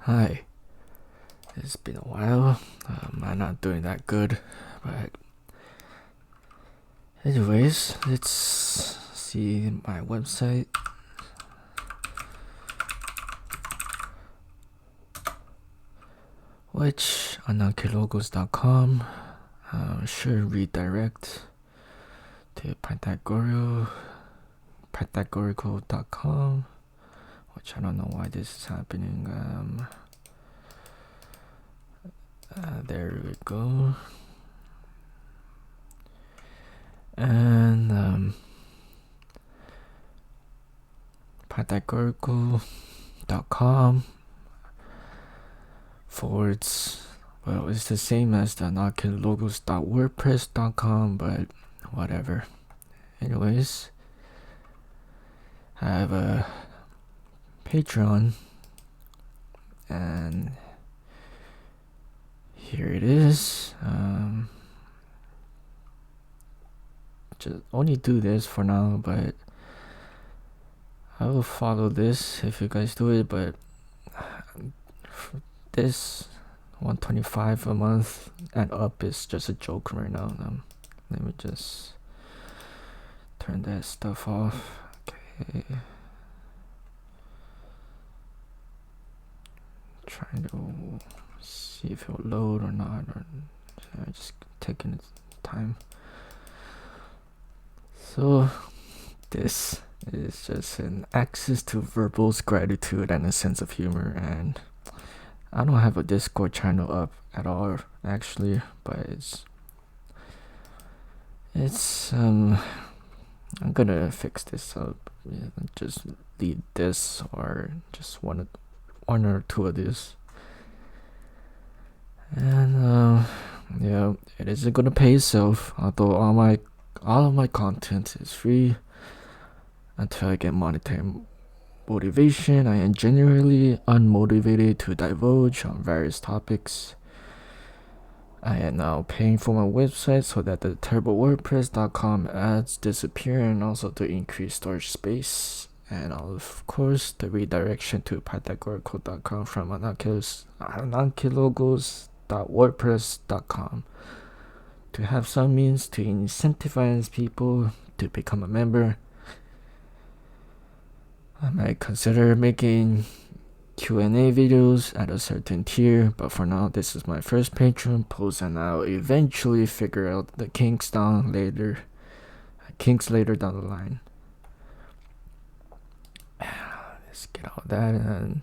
Hi, it's been a while. I'm not doing that good, but anyways, let's see my website. Which anankelogos.com should redirect to pythagorical.com, which I don't know why this is happening. There we go. And pythagorical.com forwards, well, it's the same as the anankelogos.wordpress.com, but whatever. Anyways, I have a Patreon, and here it is. Just only do this for now, but I will follow this if you guys do it. But this $125 a month and up is just a joke right now. Let me just turn that stuff off. Okay. Trying to see if it'll load or not, or just taking its time. So this is just an access to verbose gratitude and a sense of humor, and I don't have a Discord channel up at all actually, but it's I'm gonna fix this up. Just leave this, or just one or two of these, and yeah, it isn't gonna pay itself, although all of my content is free until I get monetary motivation. I am genuinely unmotivated to divulge on various topics. I am now paying for my website so that the TurboWordPress.com ads disappear, and also to increase storage space, and of course the redirection to Pythagorical.com from anankelogos.wordpress.com to have some means to incentivize people to become a member. I might consider making Q&A videos at a certain tier, but for now this is my first Patreon post, and I'll eventually figure out the kinks later down the line. Let's get all that, and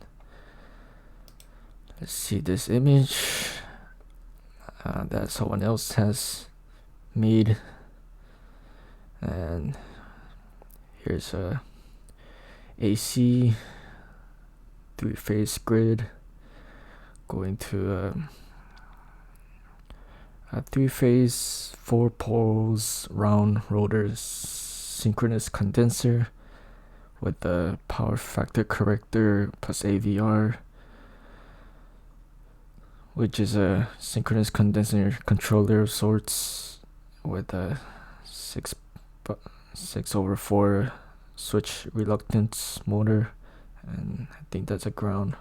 let's see this image that someone else has made, and here's a AC 3-phase grid going to a 3-phase 4 poles round rotor synchronous condenser with the power factor corrector plus AVR, which is a synchronous condenser controller of sorts with a 6/4 switch reluctance motor, and I think that's a ground.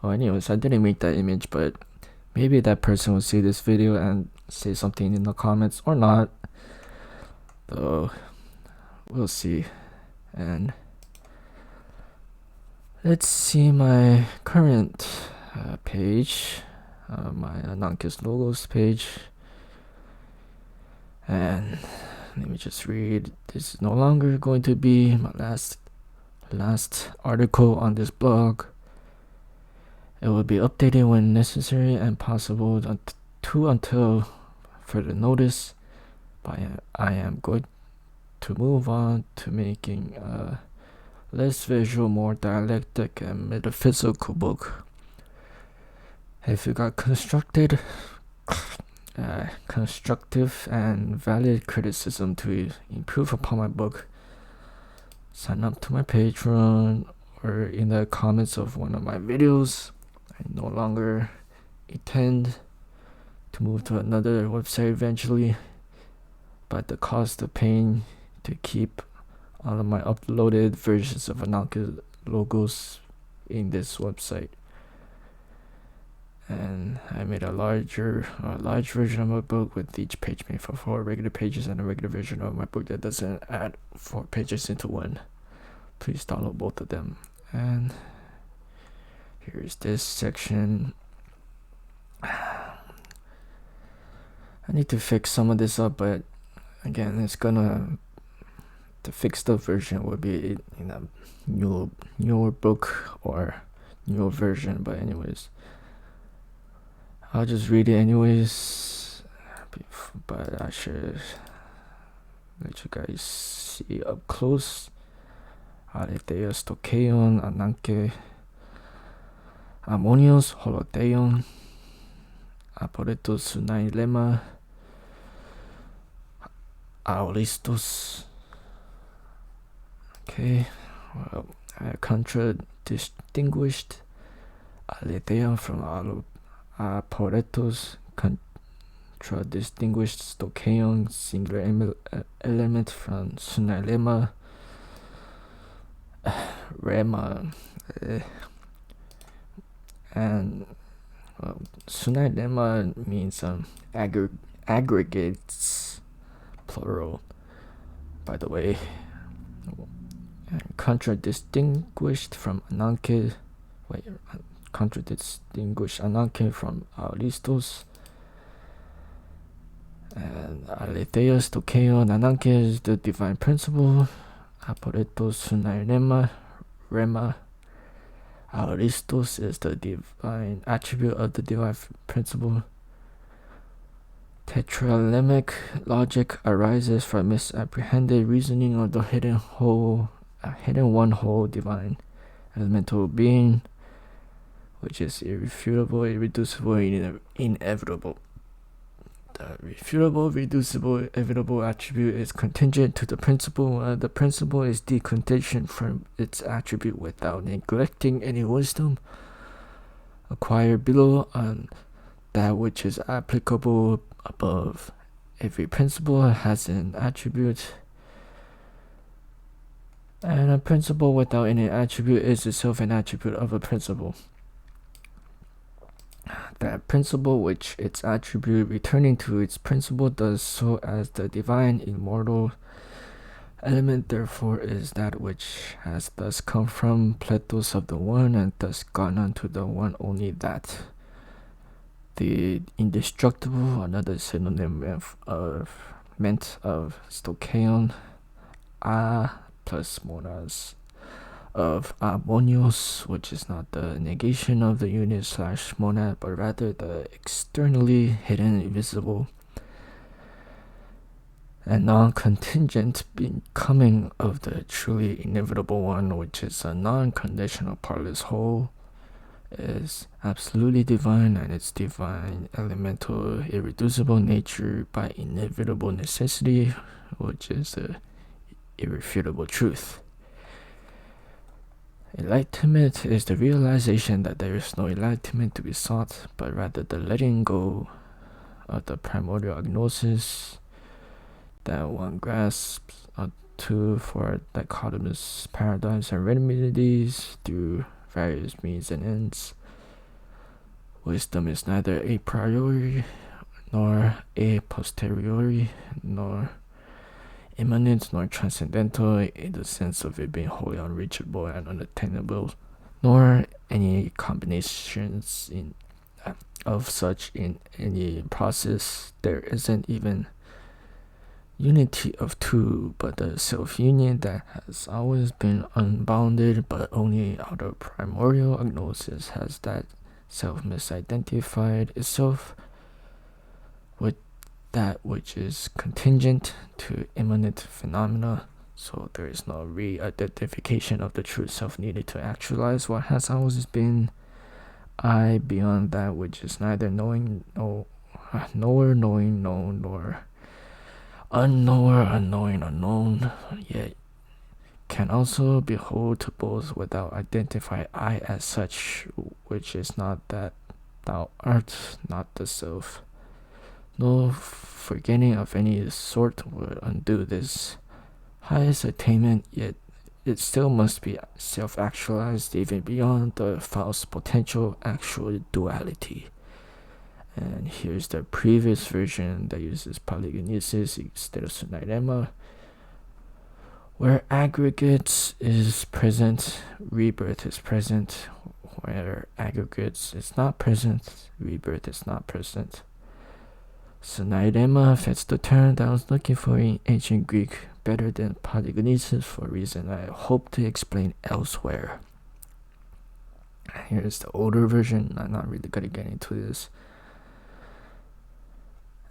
Oh, anyways, I didn't make that image, but maybe that person will see this video and say something in the comments, or not, though we'll see. And let's see my current page, my Ananke's logos page, and let me just read. This is no longer going to be my last article on this blog. It will be updated when necessary and possible until further notice, but I am going to move on to making a less visual, more dialectic and metaphysical book. If you got constructive and valid criticism to improve upon my book, sign up to my Patreon or in the comments of one of my videos. I no longer intend to move to another website eventually, but the cost of paying to keep all of my uploaded versions of Ananke logos in this website and I made a large version of my book with each page made for 4 regular pages, and a regular version of my book that doesn't add 4 pages into one. Please download both of them. And here's this section. I need to fix some of this up, but again, the fixed up version will be in a newer book or newer version. But anyways, I'll just read it anyways, but I should let you guys see up close. Aletheia stokeion, Ananke, ammonios, holoteion, aporetos sunai lemma, aolistos. Okay, well, I contradistinguished aletheia from aporetos, contradistinguished stokeion, singular element, from sunai lemma, rema, and sunai lemma means aggregates, plural, by the way. And contradistinguished from Ananke, contradistinguished Ananke from aolistos. And aletheia stokeion, Ananke is the divine principle, aporetos sunai lemma, rema, aolistos is the divine attribute of the divine principle. Tetralemic logic arises from misapprehended reasoning of the hidden one whole divine elemental being, which is irrefutable, irreducible, inevitable. The refutable, reducible, inevitable attribute is contingent to the principle. The principle is decontingent from its attribute without neglecting any wisdom acquired below on that which is applicable above. Every principle has an attribute, and a principle without any attribute is itself an attribute of a principle. That principle which its attribute returning to its principle does so as the divine immortal element, therefore is that which has thus come from plethos of the one and thus gone unto the one, only that. The indestructible, another synonym meant of stokeion, a plus monas of ammonios, which is not the negation of the unit / monad, but rather the externally hidden, invisible, and non-contingent becoming of the truly inevitable one, which is a non-conditional partless whole, is absolutely divine, and its divine elemental irreducible nature by inevitable necessity, which is the irrefutable truth. Enlightenment is the realization that there is no enlightenment to be sought, but rather the letting go of the primordial agnosis that one grasps to for dichotomous paradigms and remedies through various means and ends. Wisdom is neither a priori, nor a posteriori, nor immanent, nor transcendental in the sense of it being wholly unreachable and unattainable, nor any combinations of such in any process. There isn't even unity of two, but the self-union that has always been unbounded, but only out of primordial agnosis has that self misidentified itself with that which is contingent to immanent phenomena. So there is no re-identification of the true self needed to actualize what has always been I beyond that which is neither knower, knowing, known, nor unknower, unknowing, unknown, yet can also behold to both without identify I as such, which is not that thou art, not the self. No forgetting of any sort would undo this highest attainment, yet it still must be self-actualized even beyond the file's potential actual duality. And here's the previous version that uses polygenesis instead of Sunairema, where aggregates is present, rebirth is present. Where aggregates is not present, rebirth is not present. Sunairema fits the term that I was looking for in ancient Greek better than polygenesis for a reason I hope to explain elsewhere. Here's the older version. I'm not really gonna get into this.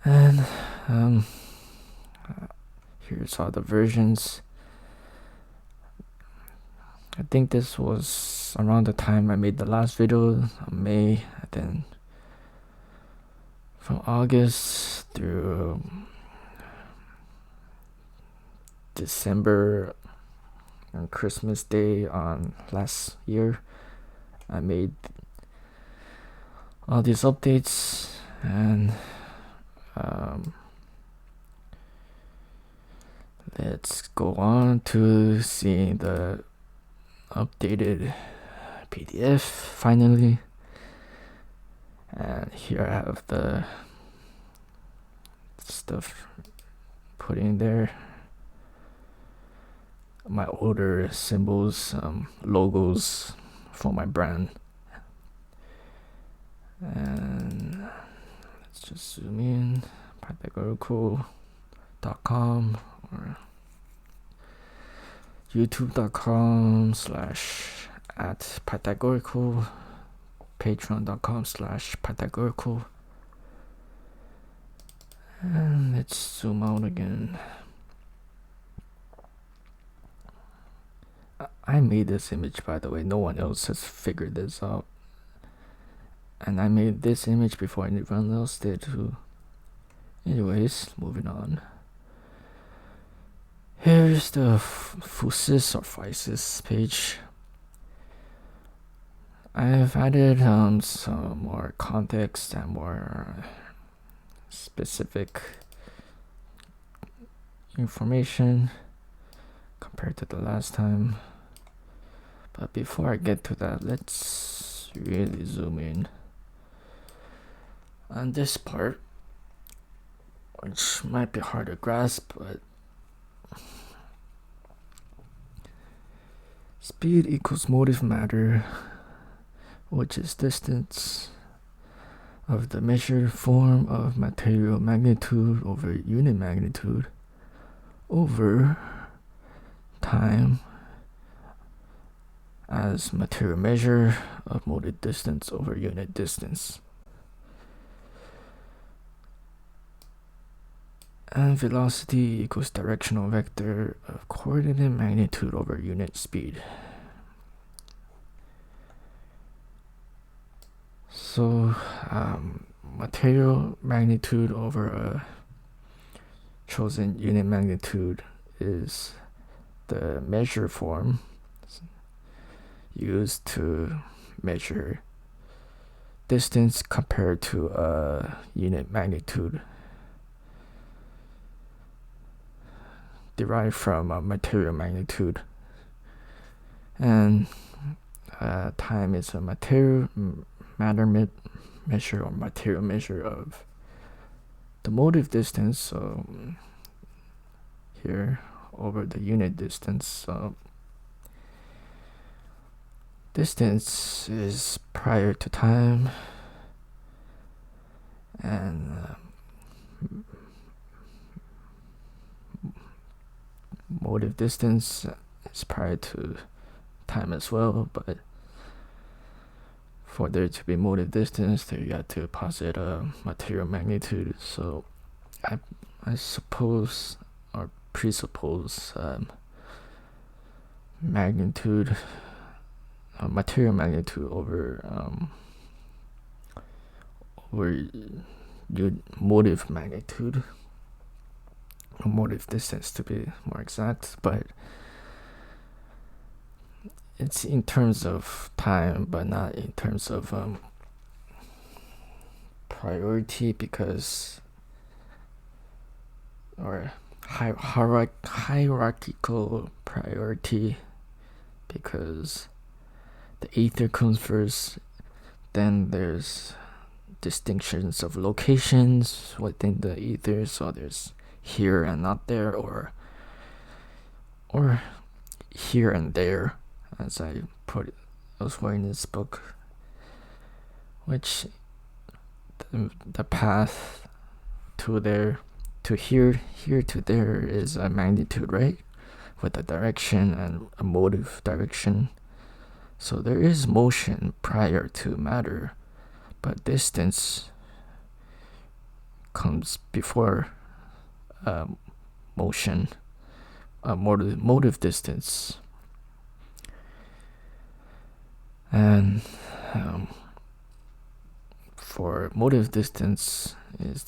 And here's all the versions. I think this was around the time I made the last video, May, and then from August through December on Christmas Day on last year, I made all these updates. And let's go on to seeing the updated PDF finally. And here I have the stuff put in there, my older symbols, logos for my brand. And let's just zoom in, Pythagorical.com or youtube.com/@Pythagorical, patreon.com/Pythagorical. And let's zoom out again. I made this image, by the way. No one else has figured this out. And I made this image before anyone else did too. Anyways, moving on. Here's the Fusis or Physis page. I've added some more context and more specific information compared to the last time. But before I get to that, let's really zoom in on this part, which might be hard to grasp, but speed equals motive matter, which is distance of the measured form of material magnitude over unit magnitude over time as material measure of motive distance over unit distance. And velocity equals directional vector of coordinate magnitude over unit speed. So material magnitude over a chosen unit magnitude is the measure form used to measure distance compared to a unit magnitude derived from a material magnitude. And time is a material matter measure or material measure of the motive distance, so here over the unit distance. So distance is prior to time, and motive distance is prior to time as well, but for there to be motive distance, there you got to posit a material magnitude. So I suppose or presuppose magnitude, material magnitude over your motive magnitude, or motive distance to be more exact, but it's in terms of time, but not in terms of priority, because or hierarchical priority, because the ether comes first, then there's distinctions of locations within the ether, so there's here and not there, or here and there, as I put it elsewhere in this book, which the path to there, to here to there is a magnitude, right? With a direction and a motive direction. So there is motion prior to matter, but distance comes before motion, motive distance. And for motive distance is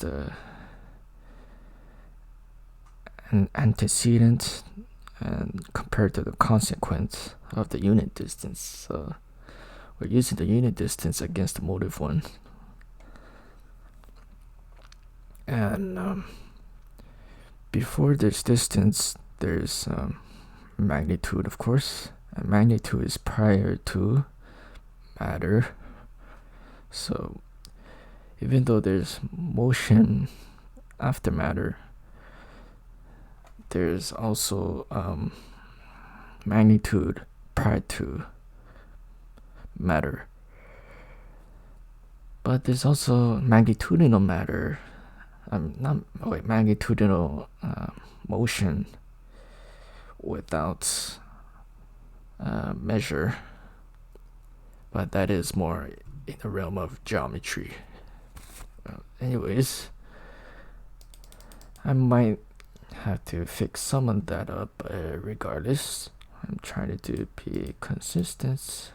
an antecedent and compared to the consequence of the unit distance. So we're using the unit distance against the motive one. And before there's distance, there's magnitude, of course. And magnitude is prior to matter. So even though there's motion after matter, there's also magnitude prior to matter. But there's also magnitudinal matter, magnitudinal motion without measure. But that is more in the realm of geometry. Anyways, I might have to fix some of that up, but regardless, I'm trying to be consistent.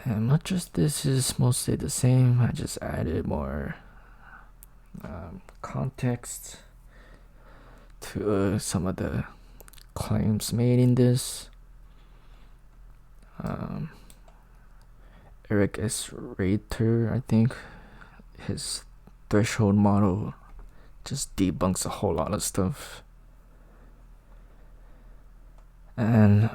And much of this is mostly the same. I just added more context to some of the claims made in this. Eric S. Rater, I think, his threshold model just debunks a whole lot of stuff. And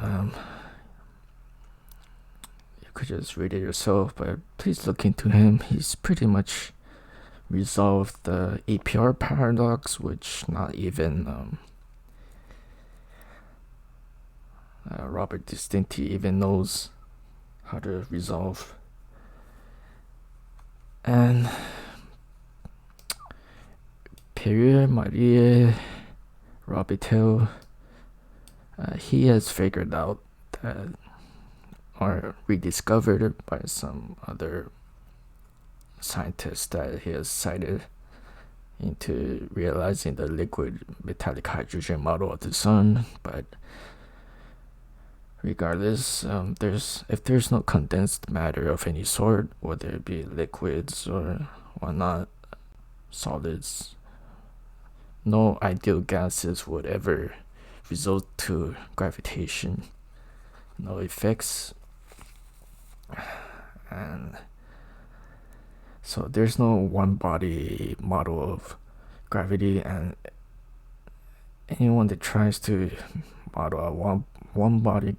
you could just read it yourself, but please look into him. He's pretty much resolved the APR paradox, which not even Robert Distinti even knows how to resolve. And Pierre-Marie Robitel, he has figured out that, or rediscovered by some other scientist that he has cited into realizing the liquid metallic hydrogen model of the sun. But regardless, if there's no condensed matter of any sort, whether it be liquids or whatnot, solids, no ideal gases would ever result to gravitation, no effects. And so there's no one body model of gravity, and anyone that tries to model a one body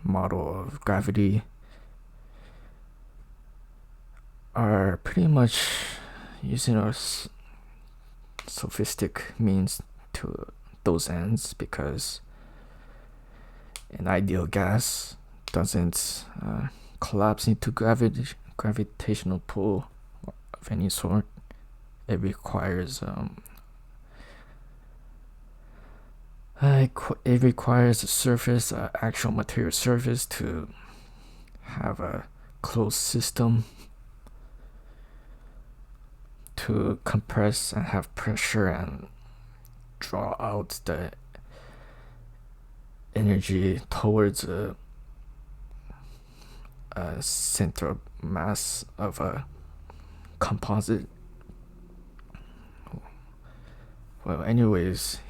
model of gravity are pretty much using our sophistic means to those ends, because an ideal gas doesn't collapse into gravitational pull of any sort. It requires a surface, actual material surface, to have a closed system to compress and have pressure and draw out the energy towards a center of mass of a composite. Well, anyways,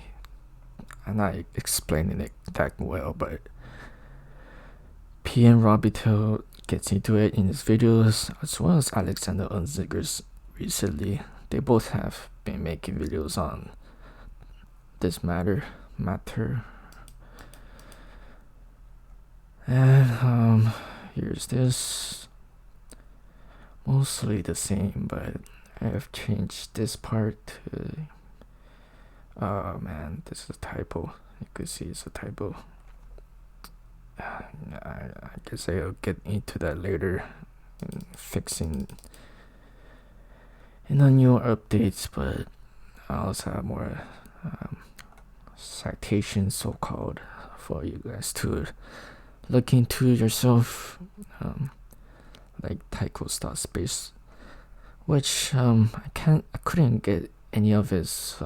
I'm not explaining it that well, but PM Robitel gets into it in his videos, as well as Alexander Unziger's recently. They both have been making videos on this matter, matter. And here's this, mostly the same, but I've changed this part to, oh man, this is a typo. You could see it's a typo. I guess I'll get into that later in fixing in the newer updates, but I also have more citations, so-called, for you guys to look into yourself, like Tychos.space, which I couldn't get any of his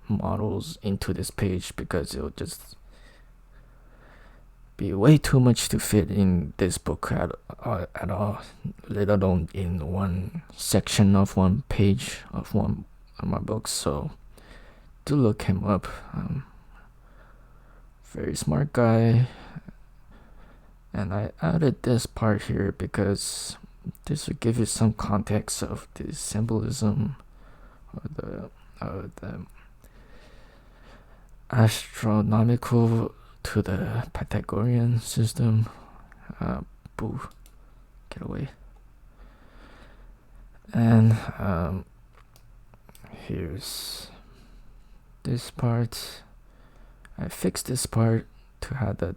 models into this page because it'll just be way too much to fit in this book at all, let alone in one section of one page of one of my books. So do look him up. Very smart guy. And I added this part here because this will give you some context of the symbolism or the astronomical to the Pythagorean system. Boo, get away. And here's this part. I fixed this part to have the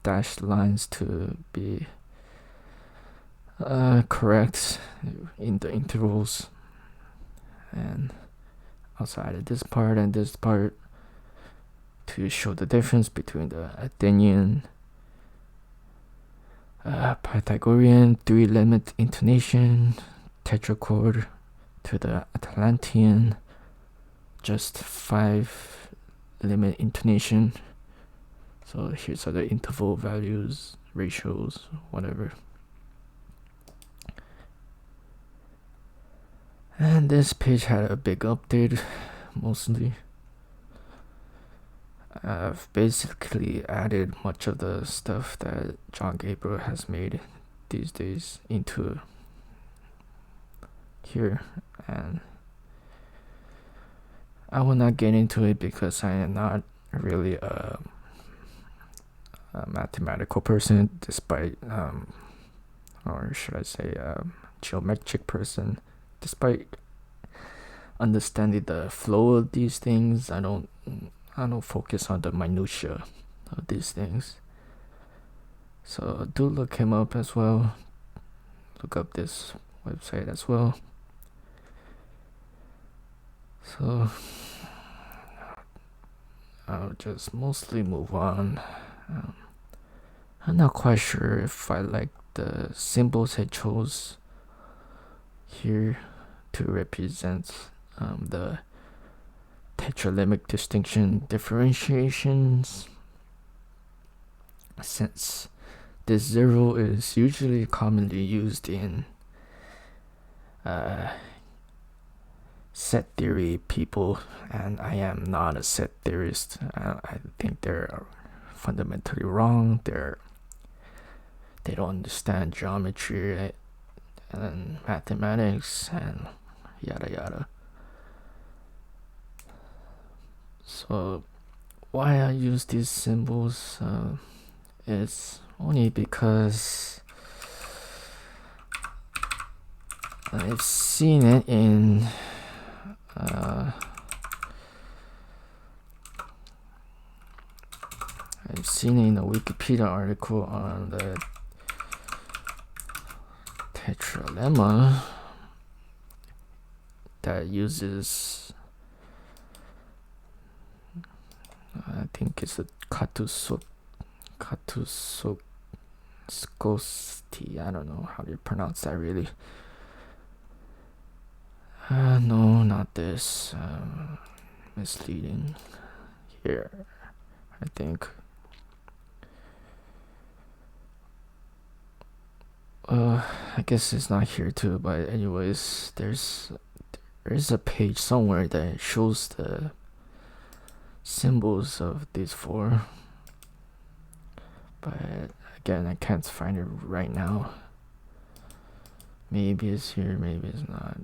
dashed lines to be correct in the intervals, and also added this part and this part to show the difference between the Athenian Pythagorean 3-limit intonation tetrachord to the Atlantean just 5-limit intonation. So here's other interval values, ratios, whatever. And this page had a big update, mostly. I've basically added much of the stuff that John Gabriel has made these days into here, and I will not get into it because I am not really a mathematical person, despite or should I say geometric person. Despite understanding the flow of these things, I don't focus on the minutia of these things. So do look him up as well. Look up this website as well. So I'll just mostly move on. I'm not quite sure if I like the symbols I chose here to represent the tetralemmic distinction differentiations, since this 0 is usually commonly used in set theory people, and I am not a set theorist. I think they're fundamentally wrong. They don't understand geometry and mathematics and yada yada. So why I use these symbols is only because I've seen it in the Wikipedia article on the tetralemma that uses, I think it's a Katusokosti. I don't know how you pronounce that really. No, not this. Misleading here, I think. I guess it's not here too, but anyways, there's a page somewhere that shows the symbols of these four, but again, I can't find it right now. Maybe it's here, maybe it's not.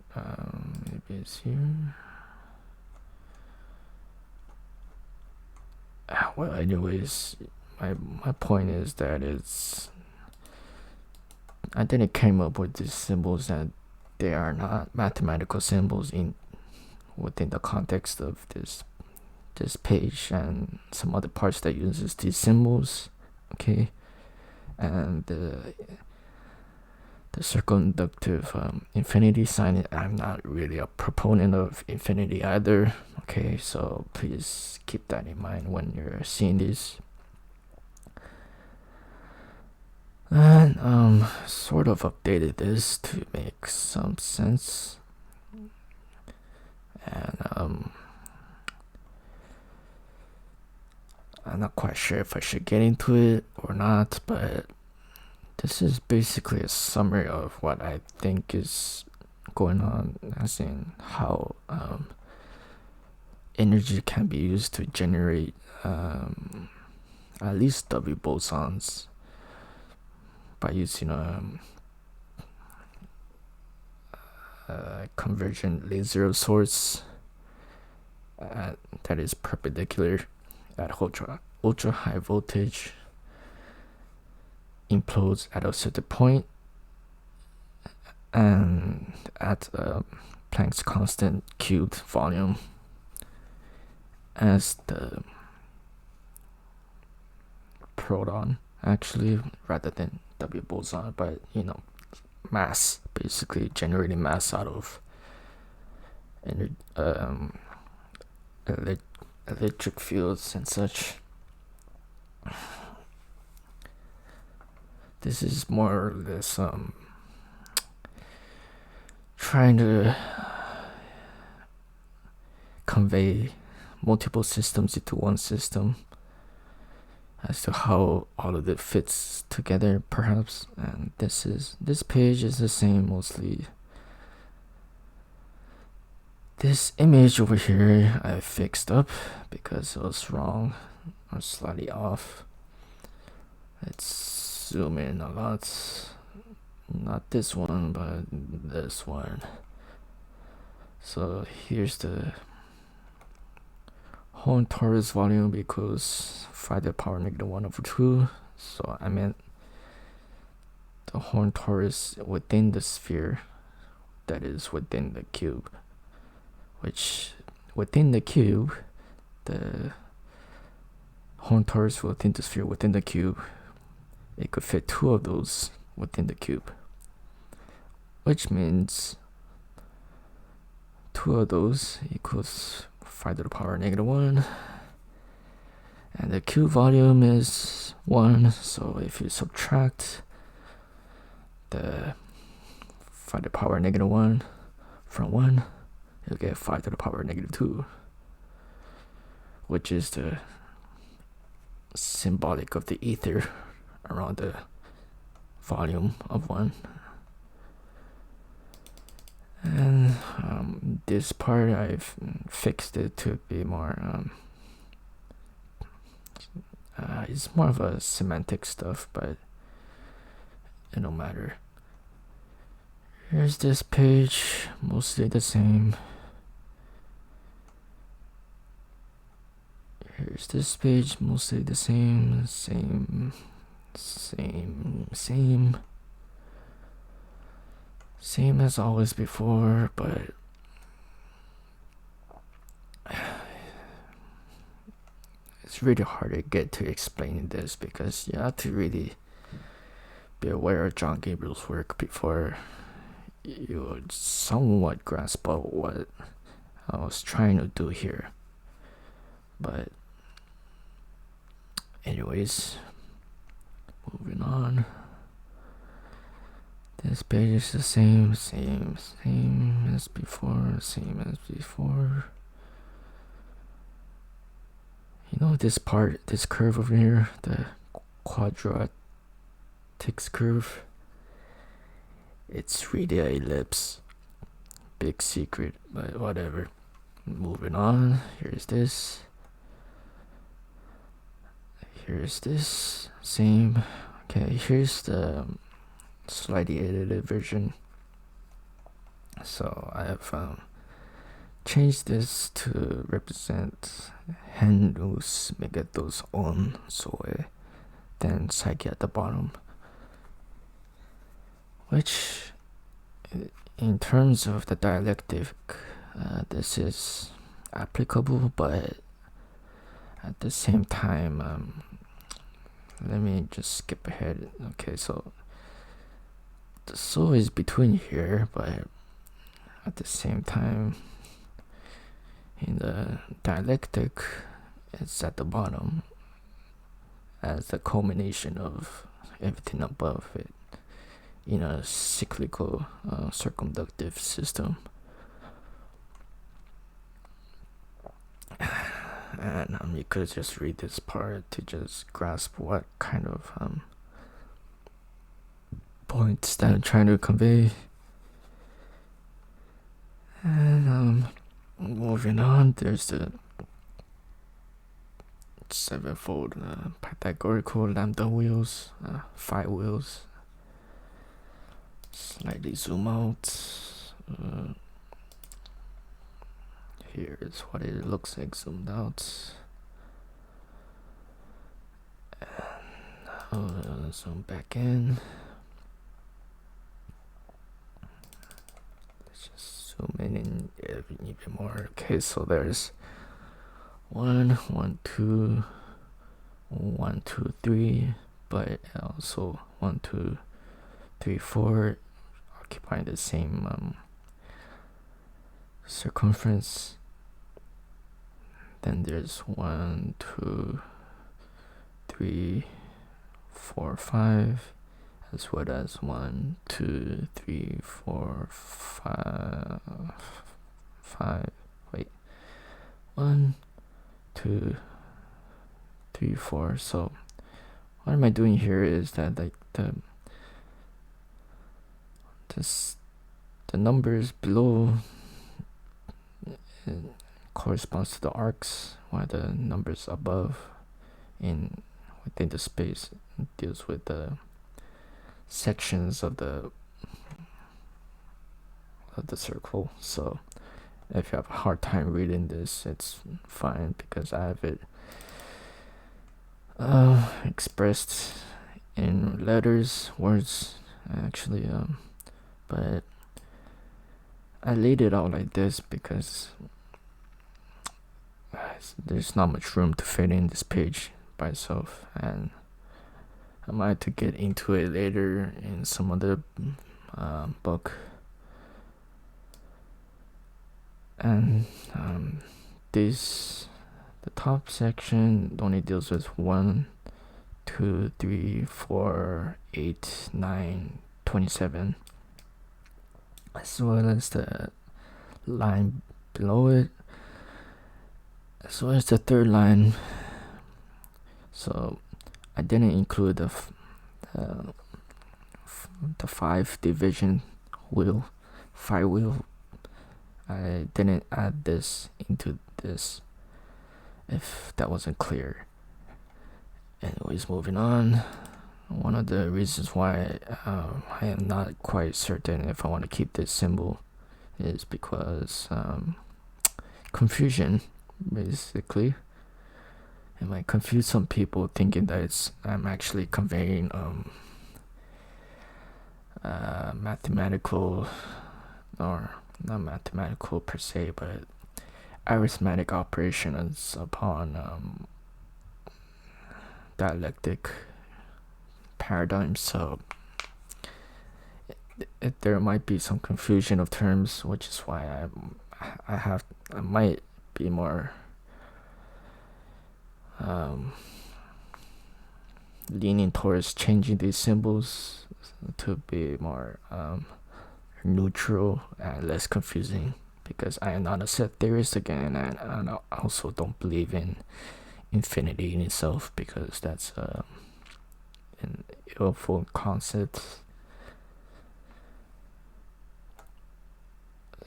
Maybe it's here. Well, anyways, my point is that I didn't came up with these symbols and they are not mathematical symbols within the context of this page and some other parts that uses these symbols. Okay, and the circumductive infinity sign, I'm not really a proponent of infinity either. Okay, so please keep that in mind when you're seeing these. And sort of updated this to make some sense. And I'm not quite sure if I should get into it or not, but this is basically a summary of what I think is going on, as in how energy can be used to generate at least W bosons by using a convergent laser of sorts that is perpendicular at ultra high voltage, implodes at a certain point, and at Planck's constant cubed volume as the proton, actually, rather than W boson, but mass, basically generating mass out of electric fields and such. This is more or less trying to convey multiple systems into one system as to how all of it fits together, perhaps. And this page is the same mostly. This image over here I fixed up because it was wrong or slightly off. Let's zoom in a lot. Not this one, but this one. So here's the Horn torus volume equals 5 to the power negative 1 over 2. So I meant the Horn torus within the sphere, that is within the cube, which within the cube, the Horn torus within the sphere within the cube, it could fit 2 of those within the cube, which means 2 of those equals 5 to the power negative 1, and the cube volume is 1, so if you subtract the 5 to the power negative 1 from 1, you'll get 5 to the power negative 2, which is the symbolic of the ether around the volume of 1. And this part I've fixed it to be more it's more of a semantic stuff, but it don't matter. Here's this page, mostly the same. Here's this page, mostly the same. Same as always before, but it's really hard to get to explaining this because you have to really be aware of John Gabriel's work before you would somewhat grasp out what I was trying to do here. But anyways, moving on. This page is the same as before. This part, this curve over here, the quadratic curve, it's really an ellipse. Big secret, but whatever. Moving on, here's this, same. Okay, here's the slightly edited version. So I have change this to represent Henry's Megato's own soy, then Psyche at the bottom, which in terms of the dialectic, this is applicable, but at the same time, let me just skip ahead. Okay, so the so is between here, but at the same time, in the dialectic, it's at the bottom as the culmination of everything above it in a cyclical circumductive system. And you could just read this part to just grasp what kind of points that I'm trying to convey. And moving on, there's the sevenfold Pythagorical lambda wheels, phi wheels. Slightly zoom out. Here is what it looks like zoomed out. And zoom back in. Let's just zoom in even more. Okay, so there's 1, 2, 1, 2, 3, but also 1, 2, 3, 4 occupying the same circumference. Then there's 1, 2, 3, 4, 5, as well as 1, 2, 3, 4, 5. Wait, 1, 2, 3, 4. So what am I doing here is that like the numbers below corresponds to the arcs, while the numbers above within the space deals with the sections of the circle. So if you have a hard time reading this, it's fine because I have it expressed in letters, words actually, but I laid it out like this because there's not much room to fit in this page by itself, and I might have to get into it later in some other book. And the top section only deals with 1, 2, 3, 4, 8, 9, 27, as well as the line below it, as well as the third line. So I didn't include the 5 division wheel, phi wheel. I didn't add this into this, if that wasn't clear. Anyways, moving on. One of the reasons why I am not quite certain if I want to keep this symbol is because confusion, basically. It might confuse some people thinking that I'm actually conveying mathematical, or not mathematical per se, but arithmetic operations upon dialectic paradigms. So there might be some confusion of terms, which is why I might be more leaning towards changing these symbols to be more neutral and less confusing, because I am not a set theorist again, and I also don't believe in infinity in itself, because that's an ill-formed concept.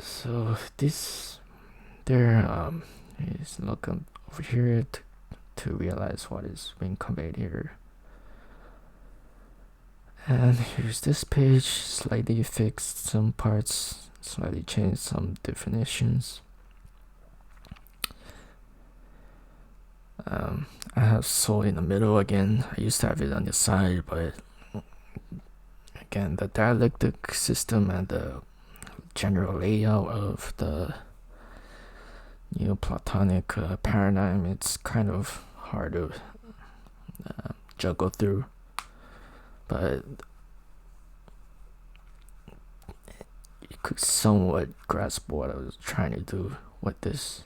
So this there is looking over here to realize what is being conveyed here. And here's this page, slightly fixed some parts, slightly changed some definitions. I have so in the middle again. I used to have it on the side, but again, the dialectic system and the general layout of the Neoplatonic paradigm, it's kind of hard to juggle through. But you could somewhat grasp what I was trying to do with this.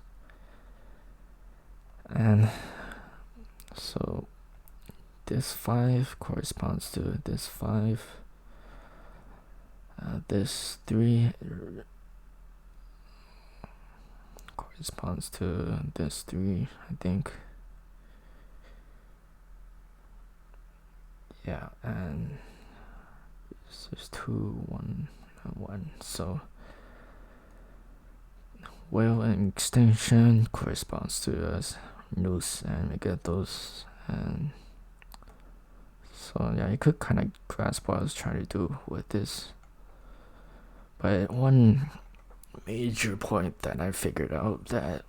And so this 5 corresponds to this 5. This 3 corresponds to this 3, I think. Yeah, and this is 2, 1, and 1. So whale and extension corresponds to nous, and we get those. And so yeah, you could kind of grasp what I was trying to do with this. But one major point that I figured out that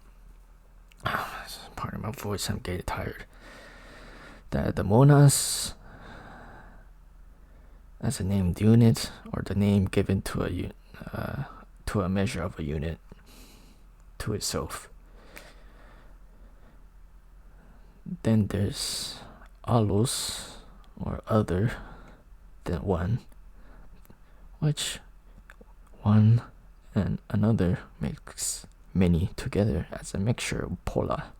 part of my voice, I'm getting tired, that the monas as a named unit, or the name given to a measure of a unit to itself. Then there's allos, or other than one, which one and another makes many together as a mixture of pola,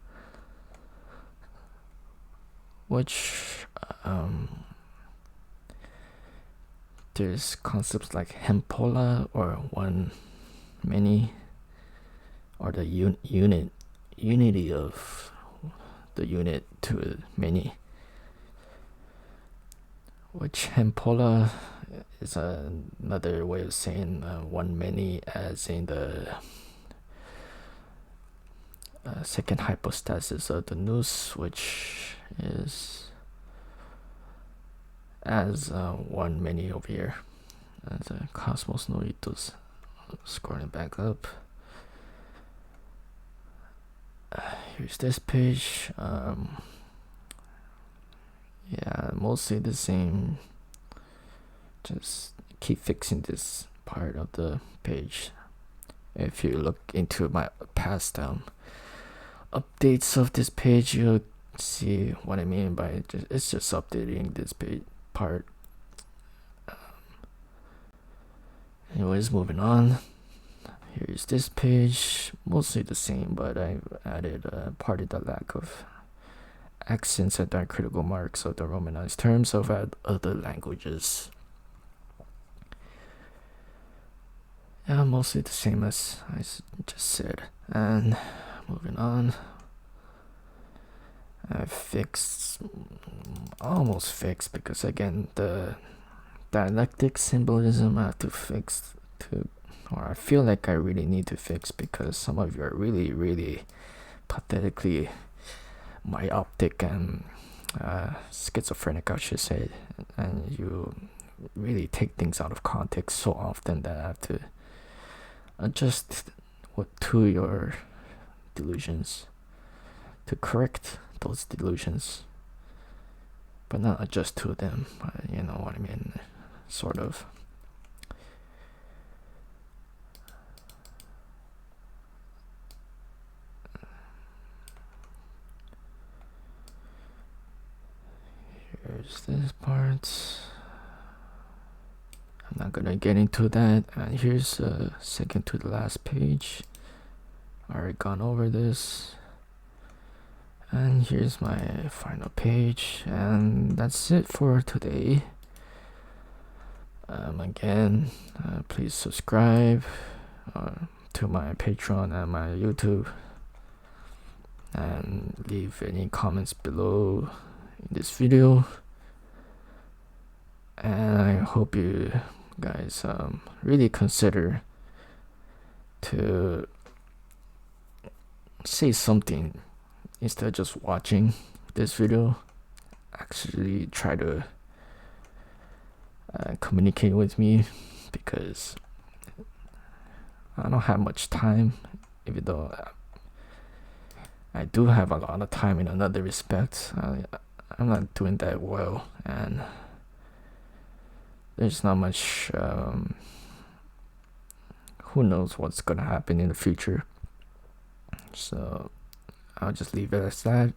which there's concepts like hempola, or one many, or the unity of the unit to many, which hempola is another way of saying one many, as in the second hypostasis of the nous, which is as one many over here, as a cosmos noitos. Scrolling back up, here's this page. Yeah, mostly the same. Just keep fixing this part of the page. If you look into my past updates of this page, you'll see what I mean by it. It's just updating this page part. Anyways, moving on. Here's this page, mostly the same, but I've added part of the lack of accents and diacritical marks of the Romanized terms of other languages. Yeah, mostly the same as I just said. And moving on, I almost fixed, because again, the dialectic symbolism I have to fix, or I feel like I really need to fix, because some of you are really, really pathetically myopic and schizophrenic, I should say, and you really take things out of context so often that I have to adjust to your delusions, to correct those delusions, but not adjust to them. You know what I mean, sort of. Here's this part. I'm not gonna get into that. And here's second to the last page. I already gone over this. And here's my final page, and that's it for today. Again, please subscribe to my Patreon and my YouTube, and leave any comments below in this video. And I hope you guys really consider to say something instead of just watching this video. Actually try to communicate with me, because I don't have much time, even though I do have a lot of time in another respect. I'm not doing that well, and there's not much. Who knows what's gonna happen in the future? So I'll just leave it as that.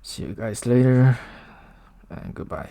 See you guys later, and goodbye.